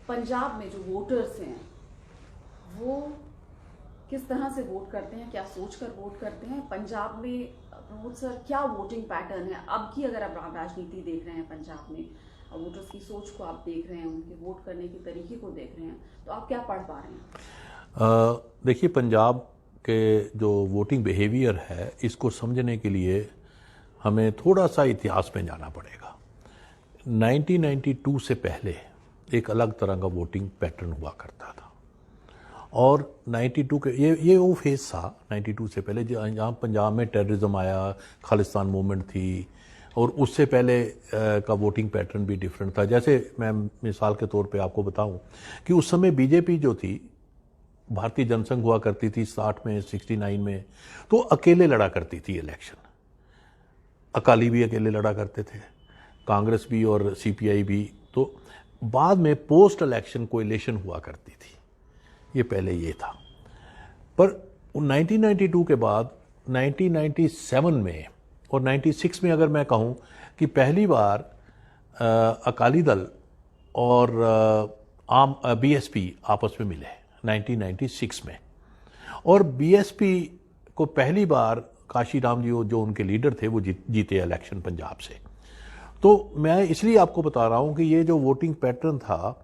पंजाब में जो वोटर्स हैं वो किस तरह से वोट करते हैं, क्या सोचकर वोट करते हैं? पंजाब में प्रमोद सर क्या वोटिंग पैटर्न है अब की, अगर आप राजनीति देख रहे हैं पंजाब में, वोटर्स की सोच को आप देख रहे हैं, उनके वोट करने के तरीके को देख रहे हैं, तो आप क्या पढ़ पा रहे हैं? देखिए, पंजाब के जो वोटिंग बिहेवियर है, इसको समझने के लिए हमें थोड़ा सा इतिहास में जाना पड़ेगा। 1992 से पहले एक अलग तरह का वोटिंग पैटर्न हुआ करता था, और 92 के ये वो फेज था 92 से पहले जहाँ पंजाब में टेररिज्म आया, खालिस्तान मूवमेंट थी, और उससे पहले का वोटिंग पैटर्न भी डिफरेंट था। जैसे मैं मिसाल के तौर पे आपको बताऊं कि उस समय बीजेपी जो थी, भारतीय जनसंघ हुआ करती थी 60 में 69 में, तो अकेले लड़ा करती थी इलेक्शन। अकाली भी अकेले लड़ा करते थे, कांग्रेस भी और सीपीआई भी। तो बाद में पोस्ट इलेक्शन कोएलिशन हुआ करती थी, ये पहले ये था। पर 1992 के बाद 1997 में और 96 में अगर मैं कहूँ कि पहली बार अकाली दल और बीएसपी आपस में मिले 1996 में, और बीएसपी को पहली बार काशी राम जी जो उनके लीडर थे वो जीते इलेक्शन पंजाब से। तो मैं इसलिए आपको बता रहा हूँ कि ये जो वोटिंग पैटर्न था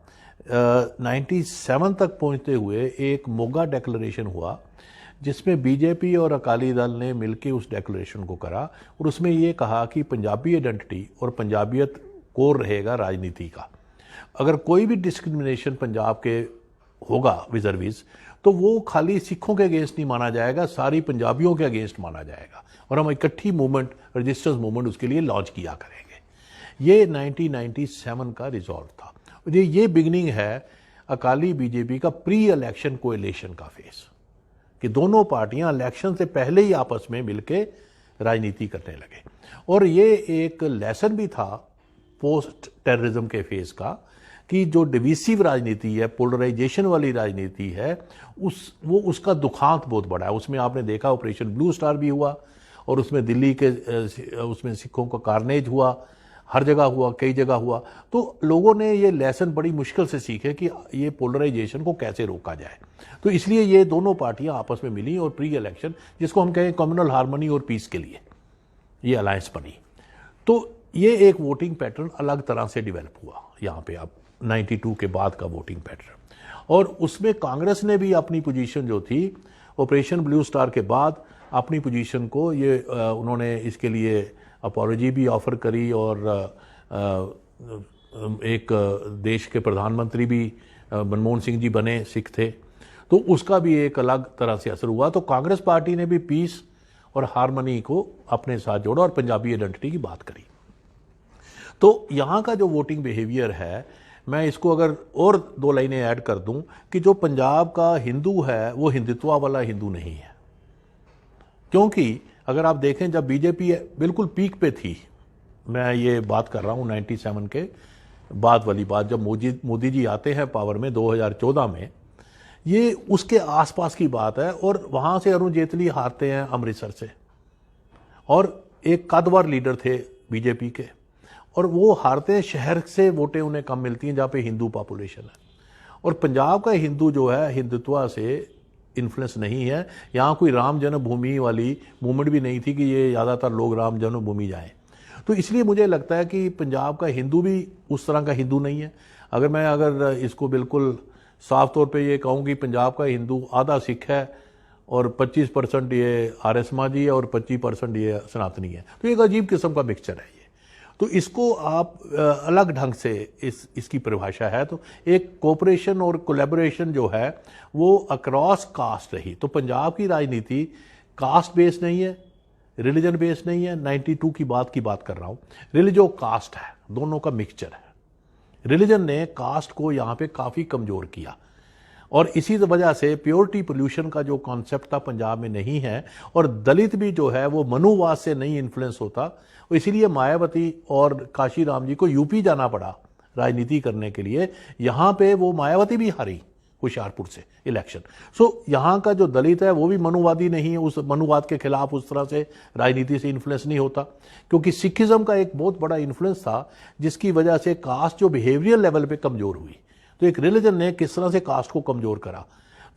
97 तक पहुँचते हुए एक मोगा डिक्लेरेशन हुआ, जिसमें बीजेपी और अकाली दल ने मिलकर उस डिक्लेरेशन को करा, और उसमें ये कहा कि पंजाबी आइडेंटिटी और पंजाबियत कोर रहेगा राजनीति का। अगर कोई भी डिस्क्रिमिनेशन पंजाब के होगा रिजर्वीज, तो वो खाली सिखों के अगेंस्ट नहीं माना जाएगा, सारी पंजाबियों के अगेंस्ट माना जाएगा, और हम इकट्ठी मूवमेंट, रजिस्टर्स मूवमेंट उसके लिए लॉन्च किया करेंगे। ये 1997 का रिजॉल्व था। ये बिगनिंग है अकाली बीजेपी का प्री इलेक्शन कोएलिशन का फेस, कि दोनों पार्टियां इलेक्शन से पहले ही आपस में मिलके राजनीति करने लगे। और ये एक लेसन भी था पोस्ट टेररिज्म के फेस का, कि जो डिविसिव राजनीति है, पोलराइजेशन वाली राजनीति है, उसका दुखांत बहुत बड़ा है। उसमें आपने देखा ऑपरेशन ब्लू स्टार भी हुआ, और उसमें दिल्ली के उसमें सिखों का कार्नेज हुआ, हर जगह हुआ, कई जगह हुआ। तो लोगों ने ये लेसन बड़ी मुश्किल से सीखे कि ये पोलराइजेशन को कैसे रोका जाए। तो इसलिए ये दोनों पार्टियां आपस में मिली और प्री इलेक्शन, जिसको हम कहें कम्युनल हार्मनी और पीस के लिए ये अलायंस बनी। तो ये एक वोटिंग पैटर्न अलग तरह से डेवलप हुआ यहाँ पे अब 92 के बाद का वोटिंग पैटर्न। और उसमें कांग्रेस ने भी अपनी पोजीशन जो थी ऑपरेशन ब्लू स्टार के बाद अपनी पोजीशन को ये उन्होंने इसके लिए अपॉलॉजी भी ऑफर करी, और एक देश के प्रधानमंत्री भी मनमोहन सिंह जी बने, सिख थे, तो उसका भी एक अलग तरह से असर हुआ। तो कांग्रेस पार्टी ने भी पीस और हार्मनी को अपने साथ जोड़ा और पंजाबी आइडेंटिटी की बात करी। तो यहाँ का जो वोटिंग बिहेवियर है, मैं इसको अगर और 2 लाइनें ऐड कर दूं कि जो पंजाब का हिंदू है वो हिंदुत्व वाला हिंदू नहीं है। क्योंकि अगर आप देखें, जब बीजेपी बिल्कुल पीक पे थी, मैं ये बात कर रहा हूँ 97 के बाद वाली बात, जब मोदी जी आते हैं पावर में 2014 में, ये उसके आसपास की बात है। और वहाँ से अरुण जेटली हारते हैं अमृतसर से, और एक कद्दावर लीडर थे बीजेपी के, और वो हारते हैं शहर से, वोटें उन्हें कम मिलती हैं जहाँ पे हिंदू पॉपुलेशन है। और पंजाब का हिंदू जो है हिंदुत्व से इन्फ्लुएंस नहीं है। यहाँ कोई राम जन्मभूमि वाली मूवमेंट भी नहीं थी कि ये ज़्यादातर लोग राम जन्मभूमि जाएं। तो इसलिए मुझे लगता है कि पंजाब का हिंदू भी उस तरह का हिंदू नहीं है। अगर इसको बिल्कुल साफ तौर पे ये कहूँ कि पंजाब का हिंदू आधा सिख है और 25% ये आर्य समाजी है और 25% ये सनातनी है, तो एक अजीब किस्म का मिक्सचर है ये। तो इसको आप अलग ढंग से इसकी परिभाषा है। तो एक कोऑपरेशन और कोलैबोरेशन जो है वो अक्रॉस कास्ट रही। तो पंजाब की राजनीति कास्ट बेस्ड नहीं है, रिलीजन बेस्ड नहीं है। 92 की बात कर रहा हूँ। रिलीजन कास्ट है, दोनों का मिक्सचर है। रिलीजन ने कास्ट को यहाँ पे काफ़ी कमज़ोर किया, और इसी वजह से प्योरिटी पोल्यूशन का जो कॉन्सेप्ट था पंजाब में नहीं है, और दलित भी जो है वो मनुवाद से नहीं इन्फ्लुएंस होता। इसीलिए मायावती और काशी राम जी को यूपी जाना पड़ा राजनीति करने के लिए। यहाँ पे वो मायावती भी हारी होशियारपुर से इलेक्शन। सो यहाँ का जो दलित है वो भी मनुवादी नहीं है, उस मनुवाद के खिलाफ उस तरह से राजनीति से इन्फ्लुएंस नहीं होता, क्योंकि सिखिज्म का एक बहुत बड़ा इन्फ्लुएंस था जिसकी वजह से कास्ट जो बिहेवियर लेवल पे कमज़ोर हुई। तो एक रिलीजन ने किस तरह से कास्ट को कमज़ोर करा।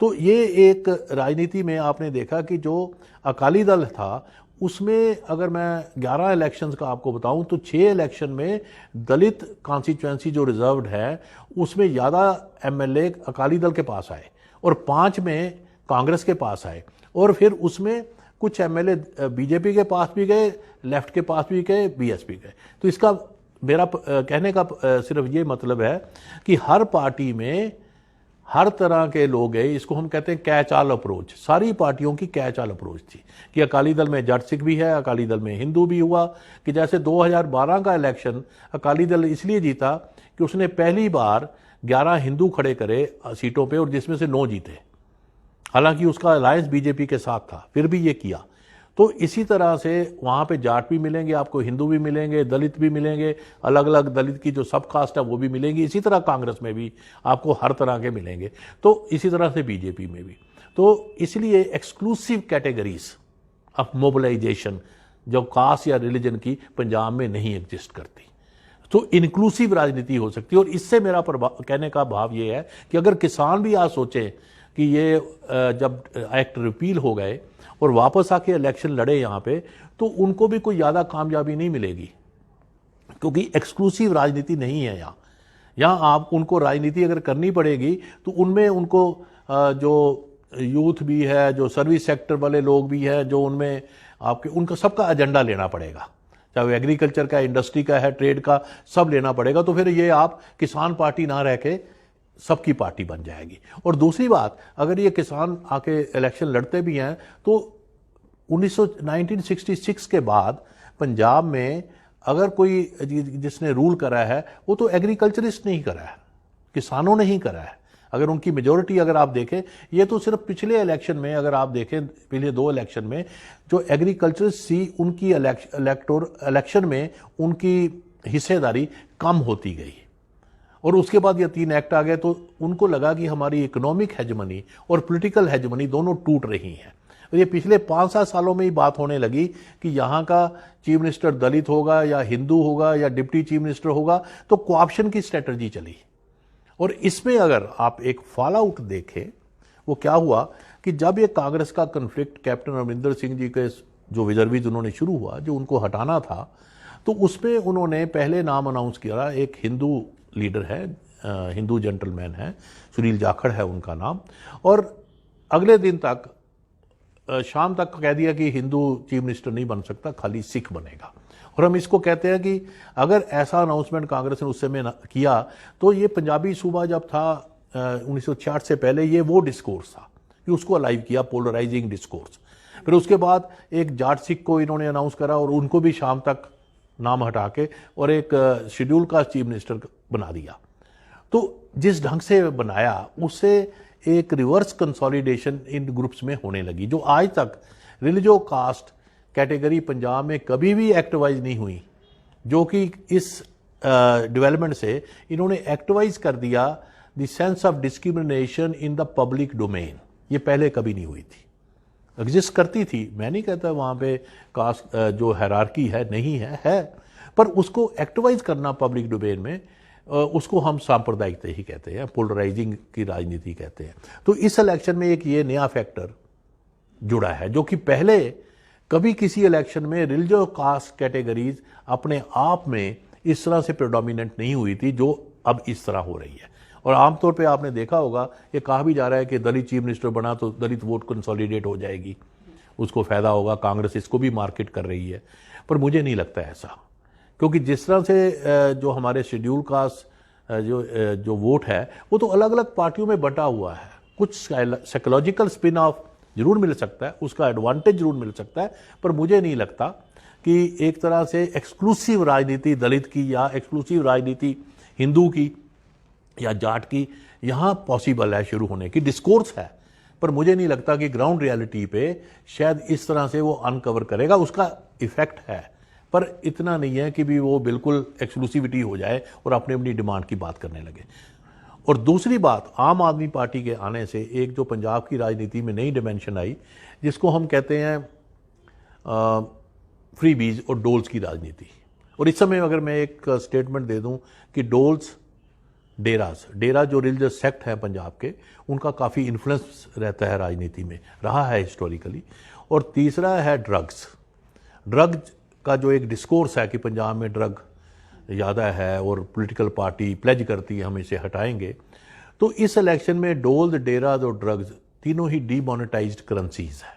तो ये एक राजनीति में आपने देखा कि जो अकाली दल था उसमें अगर मैं 11 इलेक्शंस का आपको बताऊं तो 6 इलेक्शन में दलित कॉन्स्टिट्यूएंसी जो रिजर्व्ड है उसमें ज़्यादा एमएलए अकाली दल के पास आए और 5 में कांग्रेस के पास आए, और फिर उसमें कुछ एमएलए बीजेपी के पास भी गए, लेफ्ट के पास भी गए, बीएसपी गए। तो इसका मेरा कहने का सिर्फ ये मतलब है कि हर पार्टी में हर तरह के लोग गए। इसको हम कहते हैं कैच ऑल अप्रोच। सारी पार्टियों की कैच ऑल अप्रोच थी कि अकाली दल में जट सिख भी है, अकाली दल में हिंदू भी हुआ। कि जैसे 2012 का इलेक्शन अकाली दल इसलिए जीता कि उसने पहली बार 11 हिंदू खड़े करे सीटों पे और जिसमें से 9 जीते। हालांकि उसका अलायंस बीजेपी के साथ था, फिर भी ये किया। तो इसी तरह से वहाँ पे जाट भी मिलेंगे आपको, हिंदू भी मिलेंगे, दलित भी मिलेंगे, अलग अलग दलित की जो सब कास्ट है वो भी मिलेंगी। इसी तरह कांग्रेस में भी आपको हर तरह के मिलेंगे, तो इसी तरह से बीजेपी में भी। तो इसलिए एक्सक्लूसिव कैटेगरीज ऑफ मोबिलाइजेशन जो कास्ट या रिलीजन की पंजाब में नहीं एग्जिस्ट करती। तो इंक्लूसिव राजनीति हो सकती है। और इससे मेरा कहने का भाव ये है कि अगर किसान भी आज सोचें कि ये जब एक्ट रिपील हो गए और वापस आके इलेक्शन लड़े यहाँ पे, तो उनको भी कोई ज़्यादा कामयाबी नहीं मिलेगी, क्योंकि एक्सक्लूसिव राजनीति नहीं है यहाँ। यहाँ आप उनको राजनीति अगर करनी पड़ेगी तो उनमें उनको जो यूथ भी है, जो सर्विस सेक्टर वाले लोग भी है, जो उनमें आपके उनका सबका एजेंडा लेना पड़ेगा, चाहे एग्रीकल्चर का, इंडस्ट्री का है, ट्रेड का, सब लेना पड़ेगा। तो फिर ये आप किसान पार्टी ना रह के सबकी पार्टी बन जाएगी। और दूसरी बात, अगर ये किसान आके इलेक्शन लड़ते भी हैं तो 1966 के बाद पंजाब में अगर कोई जिसने रूल करा है वो तो एग्रीकल्चरिस्ट ने ही करा है, किसानों ने ही करा है। अगर उनकी मेजोरिटी अगर आप देखें, ये तो सिर्फ पिछले इलेक्शन में अगर आप देखें, पिछले 2 इलेक्शन में जो एग्रीकल्चरिस्ट थी उनकी इलेक्शन में उनकी हिस्सेदारी कम होती गई। और उसके बाद ये 3 एक्ट आ गए तो उनको लगा कि हमारी इकोनॉमिक हेजमनी और पॉलिटिकल हेजमनी दोनों टूट रही हैं। और ये पिछले 5-7 सालों में ही बात होने लगी कि यहाँ का चीफ मिनिस्टर दलित होगा या हिंदू होगा या डिप्टी चीफ मिनिस्टर होगा, तो कोऑप्शन की स्ट्रेटजी चली। और इसमें अगर आप एक फॉल आउट देखें, वो क्या हुआ कि जब ये कांग्रेस का कन्फ्लिक्ट कैप्टन अमरिंदर सिंह जी के जो रिजर्वीज उन्होंने शुरू हुआ, जो उनको हटाना था, तो उसमें उन्होंने पहले नाम अनाउंस किया। एक हिंदू लीडर है, हिंदू जेंटलमैन है, सुनील जाखड़ है उनका नाम। और अगले दिन तक शाम तक कह दिया कि हिंदू चीफ मिनिस्टर नहीं बन सकता, खाली सिख बनेगा। और हम इसको कहते हैं कि अगर ऐसा अनाउंसमेंट कांग्रेस ने उस समय किया तो ये पंजाबी सूबा जब था 1966 से पहले, ये वो डिस्कोर्स था कि उसको अलाइव किया, पोलराइजिंग डिस्कोर्स। फिर उसके बाद एक जाट सिख को इन्होंने अनाउंस करा और उनको भी शाम तक नाम हटा के और एक शेड्यूल कास्ट चीफ मिनिस्टर बना दिया। तो जिस ढंग से बनाया उससे एक रिवर्स कंसोलिडेशन इन ग्रुप्स में होने लगी, जो आज तक रिलीजियो कास्ट कैटेगरी पंजाब में कभी भी एक्टिवाइज नहीं हुई, जो कि इस डेवलपमेंट से इन्होंने एक्टिवाइज कर दिया the sense of discrimination in the public domain. ये पहले कभी नहीं हुई थी, एग्जिस्ट करती थी। मैं नहीं कहता वहाँ पे कास्ट जो हायरार्की है नहीं है, पर उसको एक्टिवाइज करना पब्लिक डोमेन में, उसको हम सांप्रदायिकता ही कहते हैं, पोलराइजिंग की राजनीति कहते हैं। तो इस इलेक्शन में एक ये नया फैक्टर जुड़ा है, जो कि पहले कभी किसी इलेक्शन में रिलीजियो कास्ट कैटेगरीज अपने आप में इस तरह से प्रेडोमिनेंट नहीं हुई थी, जो अब इस तरह हो रही है। और आमतौर पे आपने देखा होगा, ये कहा भी जा रहा है कि दलित चीफ मिनिस्टर बना तो दलित वोट कंसोलिडेट हो जाएगी, उसको फ़ायदा होगा, कांग्रेस इसको भी मार्केट कर रही है। पर मुझे नहीं लगता ऐसा, क्योंकि जिस तरह से जो हमारे शेड्यूल कास्ट जो वोट है वो तो अलग अलग पार्टियों में बटा हुआ है। कुछ साइकोलॉजिकल स्पिन ऑफ जरूर मिल सकता है, उसका एडवांटेज जरूर मिल सकता है, पर मुझे नहीं लगता कि एक तरह से एक्सक्लूसिव राजनीति दलित की या एक्सक्लूसिव राजनीति हिंदू की या जाट की यहाँ पॉसिबल है शुरू होने की। डिस्कोर्स है, पर मुझे नहीं लगता कि ग्राउंड रियलिटी पे शायद इस तरह से वो अनकवर करेगा। उसका इफेक्ट है, पर इतना नहीं है कि भी वो बिल्कुल एक्सक्लूसिविटी हो जाए और अपनी अपनी डिमांड की बात करने लगे। और दूसरी बात, आम आदमी पार्टी के आने से एक जो पंजाब की राजनीति में नई डिमेंशन आई, जिसको हम कहते हैं फ्री बीज और डोल्स की राजनीति। और इस समय अगर मैं एक स्टेटमेंट दे दूं कि डोल्स डेरा जो रिलीजियस सेक्ट है पंजाब के, उनका काफ़ी इन्फ्लुएंस रहता है राजनीति में, रहा है हिस्टोरिकली। और तीसरा है ड्रग्स का जो एक डिस्कोर्स है कि पंजाब में ड्रग ज़्यादा है और पॉलिटिकल पार्टी प्लेज करती है हम इसे हटाएंगे। तो इस इलेक्शन में डोल, डेरा और ड्रग्स तीनों ही डीमोनेटाइज्ड करेंसीज है।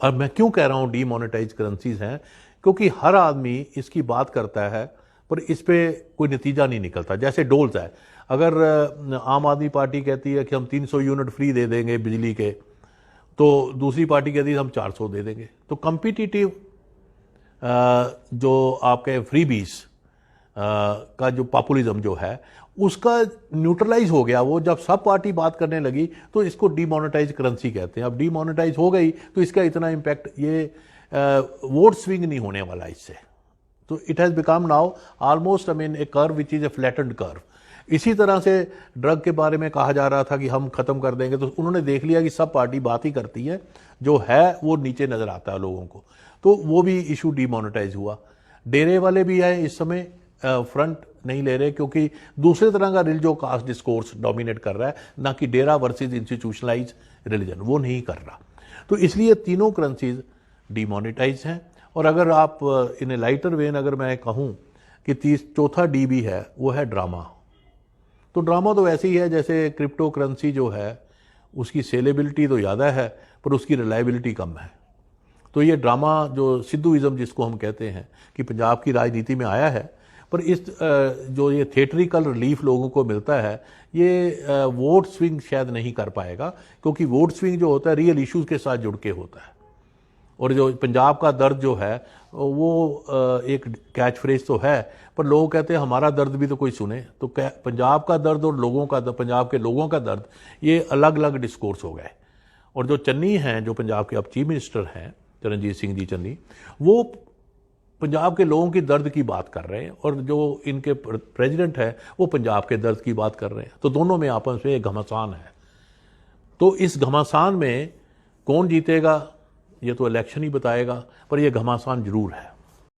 और मैं क्यों कह रहा हूँ डीमोनेटाइज्ड करेंसीज हैं, क्योंकि हर आदमी इसकी बात करता है पर इस पर कोई नतीजा नहीं निकलता। जैसे डोल्स है, अगर आम आदमी पार्टी कहती है कि हम 300 यूनिट फ्री दे देंगे बिजली के, तो दूसरी पार्टी कहती है हम 400 दे देंगे। तो कम्पिटिटिव जो आपके फ्रीबीज का जो पॉपुलिज्म जो है उसका न्यूट्रलाइज हो गया। वो जब सब पार्टी बात करने लगी तो इसको डीमोनेटाइज करेंसी कहते हैं। अब डीमोनेटाइज हो गई तो इसका इतना इम्पैक्ट, ये वोट स्विंग नहीं होने वाला इससे। तो it has become now almost A curve which is a flattened curve. इसी तरह से ड्रग के बारे में कहा जा रहा था कि हम ख़त्म कर देंगे, तो उन्होंने देख लिया कि सब पार्टी बात ही करती है, जो है वो नीचे नज़र आता है लोगों को, तो वो भी इशू डीमोनेटाइज हुआ। डेरे वाले भी है इस समय फ्रंट नहीं ले रहे, क्योंकि दूसरे तरह का रिलीजो कास्ट डिस्कोर्स डोमिनेट कर रहा है, ना कि डेरा वर्सेस इंस्टीट्यूशनलाइज रिलीजन, वो नहीं कर रहा। तो इसलिए तीनों करेंसीज डीमोनेटाइज हैं। और अगर आप इन ए लाइटर वेन अगर मैं कहूँ कि चौथा डी भी है, वो है ड्रामा। तो ड्रामा तो वैसे ही है जैसे क्रिप्टो करेंसी जो है उसकी सेलेबिलिटी तो ज़्यादा है पर उसकी रिलायबिलिटी कम है। तो ये ड्रामा जो सिद्धूइज़म जिसको हम कहते हैं कि पंजाब की राजनीति में आया है, पर इस जो ये थिएट्रिकल रिलीफ लोगों को मिलता है, ये वोट स्विंग शायद नहीं कर पाएगा, क्योंकि वोट स्विंग जो होता है रियल इश्यूज़ के साथ जुड़ के होता है। और जो पंजाब का दर्द जो है वो एक कैच फ्रेज तो है, पर लोग कहते हैं हमारा दर्द भी तो कोई सुने। तो पंजाब का दर्द और लोगों का पंजाब के लोगों का दर्द, ये अलग अलग डिस्कोर्स हो गए। और जो चन्नी हैं, जो पंजाब के अब चीफ मिनिस्टर हैं, चरणजीत सिंह जी चन्नी, वो पंजाब के लोगों की दर्द की बात कर रहे हैं, और जो इनके प्रेसिडेंट हैं वो पंजाब के दर्द की बात कर रहे हैं। तो दोनों में आपस में एक घमासान है। तो इस घमासान में कौन जीतेगा ये तो इलेक्शन ही बताएगा, पर यह घमासान जरूर है।